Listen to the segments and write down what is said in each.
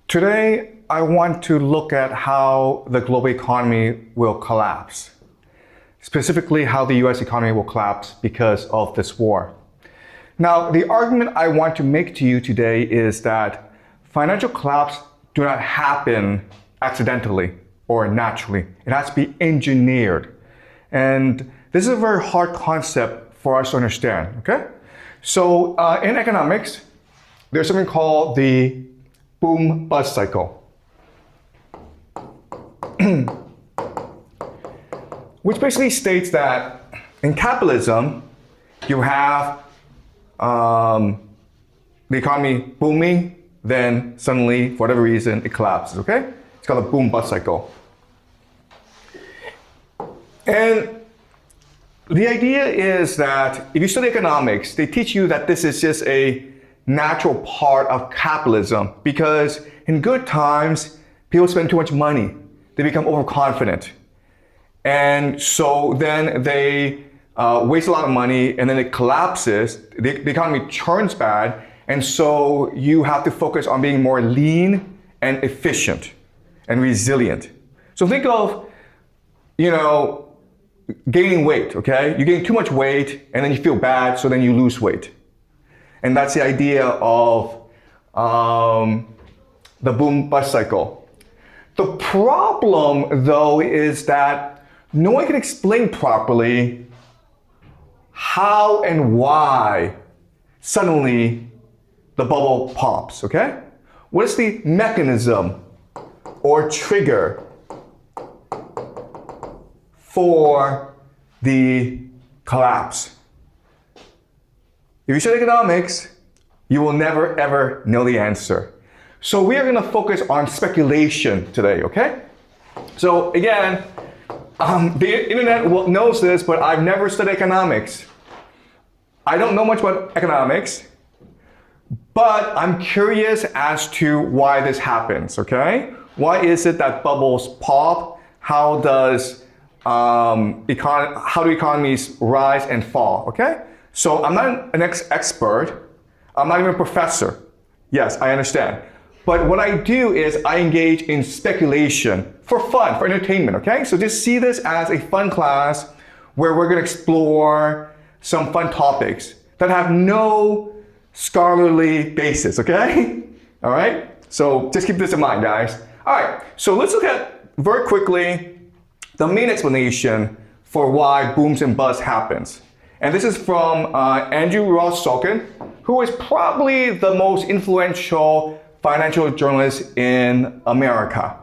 Today, I want to look at how the global economy will collapse. Specifically, how the US economy will collapse because of this war. Now, the argument I want to make to you today is that financial collapse do not happen accidentally or naturally. It has to be engineered. And this is a very hard concept for us to understand, okay? So in economics, there's something called the boom-bust cycle, which basically states that in capitalism, you have the economy booming, then suddenly, for whatever reason, it collapses, okay? It's called a boom-bust cycle. And the idea is that if you study economics, they teach you that this is just a natural part of capitalism because in good times, people spend too much money. They become overconfident. And so then they waste a lot of money and then it collapses. The economy turns bad. And so you have to focus on being more lean and efficient and resilient. So think of, gaining weight, okay? You gain too much weight and then you feel bad, so then you lose weight. And that's the idea of the boom-bust cycle. The problem, though, is that no one can explain properly how and why suddenly the bubble pops, okay? What is the mechanism or trigger for the collapse? If you study economics, you will never ever know the answer. So we are going to focus on speculation today, okay? So again, the internet knows this, but I've never studied economics. I don't know much about economics, but I'm curious as to why this happens, okay? Why is it that bubbles pop? How do economies rise and fall, okay? So I'm not an expert. I'm not even a professor. Yes, I understand. But what I do is I engage in speculation for fun, for entertainment, okay? So just see this as a fun class where we're gonna explore some fun topics that have no scholarly basis, okay? All right? So just keep this in mind, guys. All right, so let's look at very quickly the main explanation for why booms and busts happens. And this is from Andrew Ross Xueqin, who is probably the most influential financial journalist in America.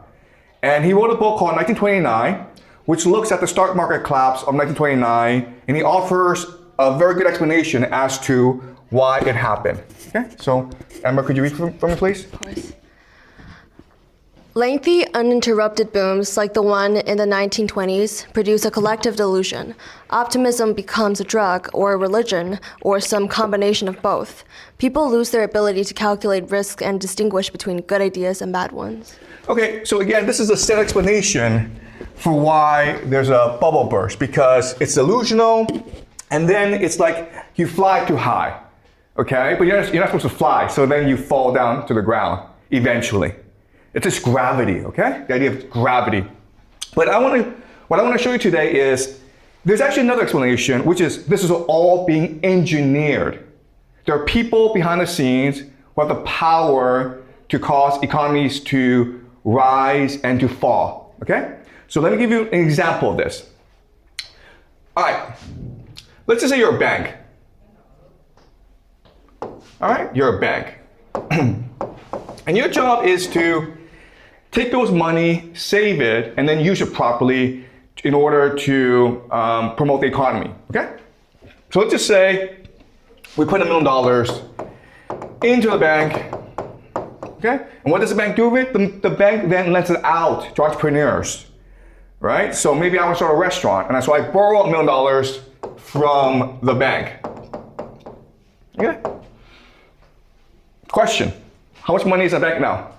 And he wrote a book called 1929, which looks at the stock market collapse of 1929, and he offers a very good explanation as to why it happened. Okay, so Amber, could you read for me, please? Of course. Lengthy, uninterrupted booms like the one in the 1920s produce a collective delusion. Optimism becomes a drug or a religion or some combination of both. People lose their ability to calculate risk and distinguish between good ideas and bad ones. Okay, so again, this is a set explanation for why there's a bubble burst, because it's delusional and then it's like you fly too high, okay? But you're not supposed to fly, so then you fall down to the ground eventually. It's just gravity, okay? The idea of gravity. But what I want to show you today is there's actually another explanation, which is this is all being engineered. There are people behind the scenes who have the power to cause economies to rise and to fall, okay? So let me give you an example of this. All right, let's just say you're a bank. All right, you're a bank. And your job is to take those money, save it, and then use it properly in order to promote the economy, okay? So let's just say we put $1 million into the bank, okay? And what does the bank do with it? The bank then lends it out to entrepreneurs, right? So maybe I want to start a restaurant, and so I borrow $1 million from the bank, okay? Question, how much money is in the bank now?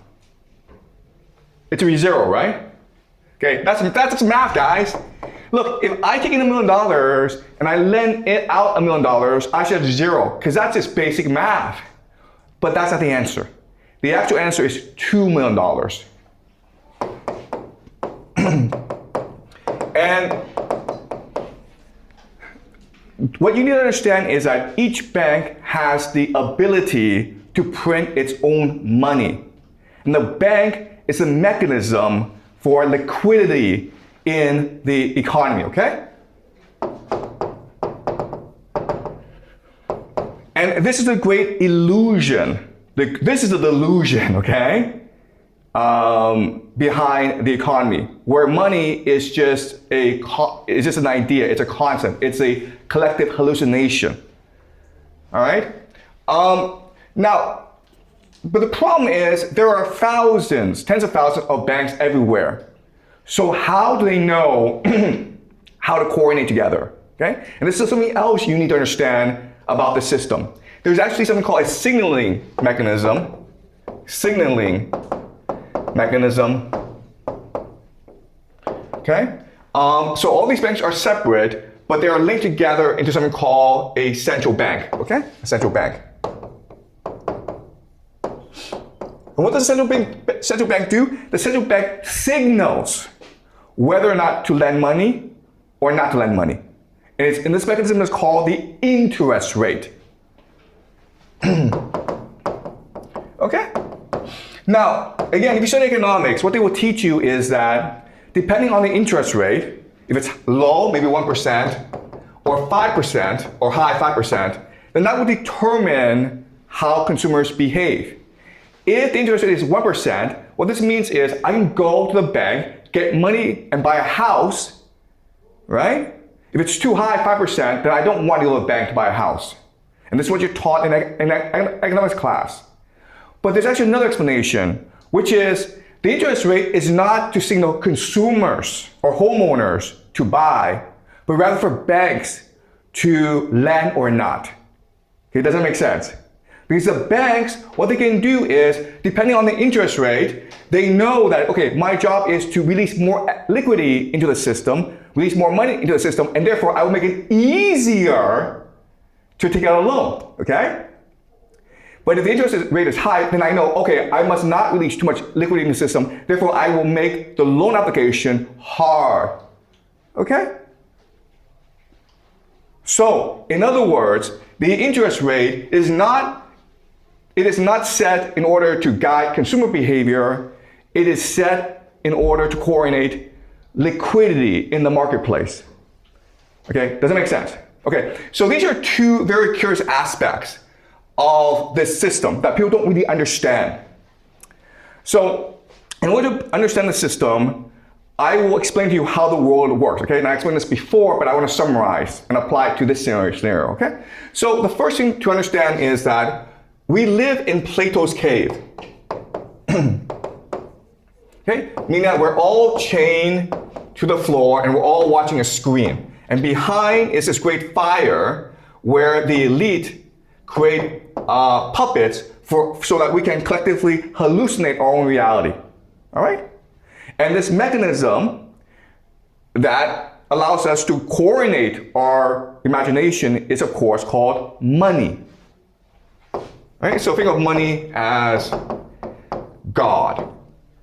It's a zero, right? Okay, that's math, guys. Look, if I take in $1 million and I lend it out $1 million, I should have zero, because that's just basic math. But that's not the answer. The actual answer is $2 million. And what you need to understand is that each bank has the ability to print its own money. And the bank is a mechanism for liquidity in the economy, okay? And this is a great illusion. This is the delusion, okay? Behind the economy, where money is just an idea, it's a concept, it's a collective hallucination. All right? Now, but the problem is there are thousands, tens of thousands of banks everywhere. So how do they know how to coordinate together? Okay? And this is something else you need to understand about the system. There's actually something called a signaling mechanism. Okay? So all these banks are separate, but they are linked together into something called a central bank. Okay? A central bank. And what does the central bank do? The central bank signals whether or not to lend money or not to lend money. And this mechanism is called the interest rate. Okay? Now, again, if you study economics, what they will teach you is that depending on the interest rate, if it's low, maybe 1%, or 5%, or high 5%, then that will determine how consumers behave. If the interest rate is 1%, what this means is I can go to the bank, get money, and buy a house, right? If it's too high, 5%, then I don't want to go to the bank to buy a house. And this is what you're taught in economics class. But there's actually another explanation, which is the interest rate is not to signal consumers or homeowners to buy, but rather for banks to lend or not. Okay, doesn't make sense. Because the banks, what they can do is, depending on the interest rate, they know that, okay, my job is to release more liquidity into the system, release more money into the system, and therefore I will make it easier to take out a loan, okay? But if the interest rate is high, then I know, okay, I must not release too much liquidity in the system, therefore I will make the loan application hard, okay? So, in other words, the interest rate is not set in order to guide consumer behavior. It is set in order to coordinate liquidity in the marketplace. Okay, does that make sense? Okay, so these are two very curious aspects of this system that people don't really understand. So, in order to understand the system, I will explain to you how the world works, okay? And I explained this before, but I want to summarize and apply it to this scenario, okay? So the first thing to understand is that we live in Plato's cave. Okay? Meaning that we're all chained to the floor and we're all watching a screen. And behind is this great fire where the elite create puppets so that we can collectively hallucinate our own reality. All right? And this mechanism that allows us to coordinate our imagination is, of course, called money. Right? So think of money as God,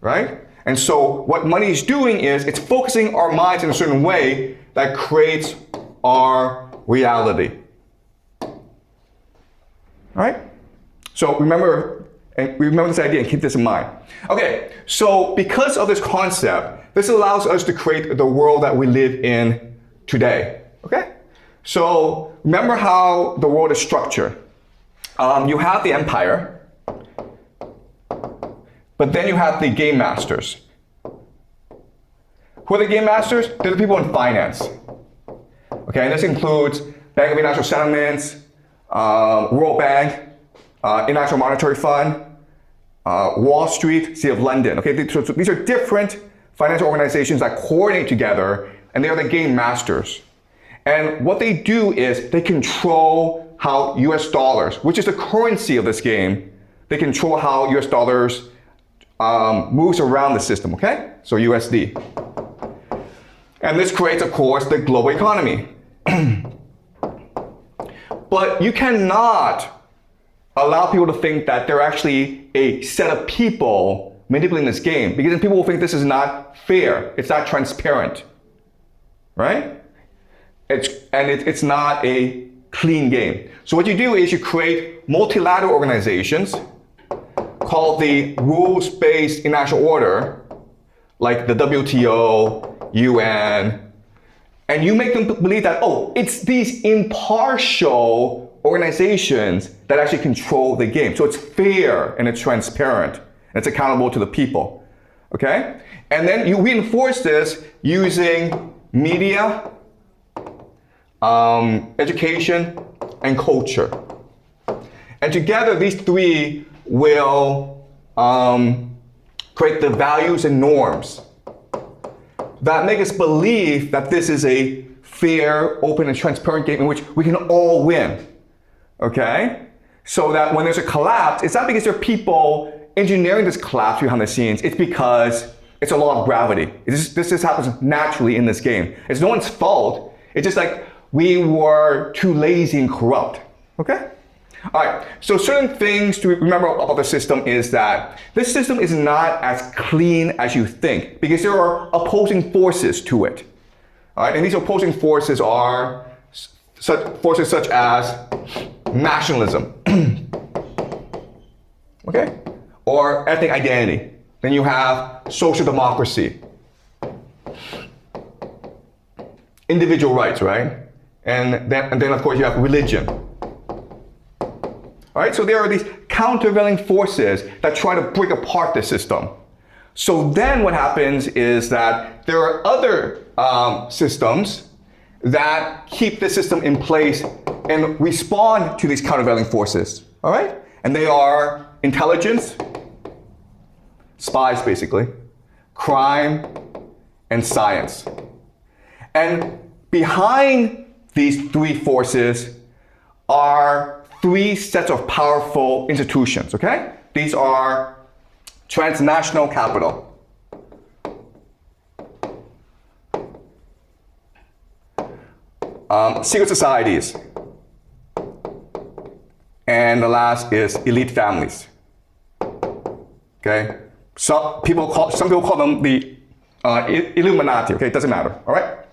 right? And so what money is doing is it's focusing our minds in a certain way that creates our reality. All right? So remember this idea and keep this in mind. Okay, so because of this concept, this allows us to create the world that we live in today. Okay? So remember how the world is structured. You have the empire, but then you have the game masters. Who are the game masters? They're the people in finance. Okay, and this includes Bank of International Settlements, World Bank, International Monetary Fund, Wall Street, City of London. Okay, so these are different financial organizations that coordinate together, and they are the game masters. And what they do is they control how US dollars, which is the currency of this game, they control how US dollars moves around the system, okay? So USD. And this creates, of course, the global economy. But you cannot allow people to think that they're actually a set of people manipulating this game, because then people will think this is not fair, it's not transparent, right? It's not a clean game. So what you do is you create multilateral organizations called the rules-based international order, like the WTO, UN, and you make them believe that, oh, it's these impartial organizations that actually control the game. So it's fair and it's transparent and it's accountable to the people, okay? And then you reinforce this using media, education, and culture. And together, these three will create the values and norms that make us believe that this is a fair, open, and transparent game in which we can all win, okay? So that when there's a collapse, it's not because there are people engineering this collapse behind the scenes, it's because it's a law of gravity. This just happens naturally in this game. It's no one's fault. It's just like we were too lazy and corrupt, okay? All right, so certain things to remember about the system is that this system is not as clean as you think because there are opposing forces to it. All right, and these opposing forces are forces such as nationalism, okay, or ethnic identity. Then you have social democracy, individual rights, right? And then of course you have religion. All right, so there are these countervailing forces that try to break apart the system. So then what happens is that there are other systems that keep the system in place and respond to these countervailing forces, all right? And they are intelligence, spies basically, crime, and science. And behind these three forces are three sets of powerful institutions, okay? These are transnational capital, secret societies, and the last is elite families, okay? Some people call them the Illuminati, okay? It doesn't matter, all right?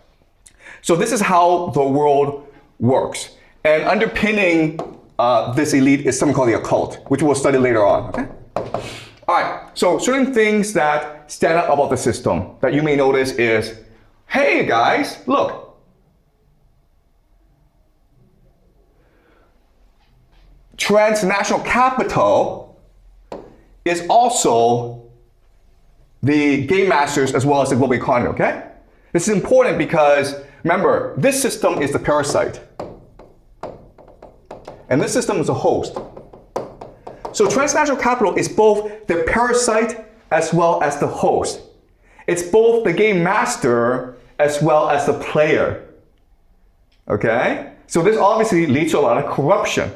So this is how the world works. And underpinning this elite is something called the occult, which we'll study later on, okay? All right, so certain things that stand out about the system that you may notice is, hey guys, look. Transnational capital is also the game masters as well as the global economy, okay? This is important because, remember, this system is the parasite. And this system is a host. So transnational capital is both the parasite as well as the host. It's both the game master as well as the player. Okay? So this obviously leads to a lot of corruption.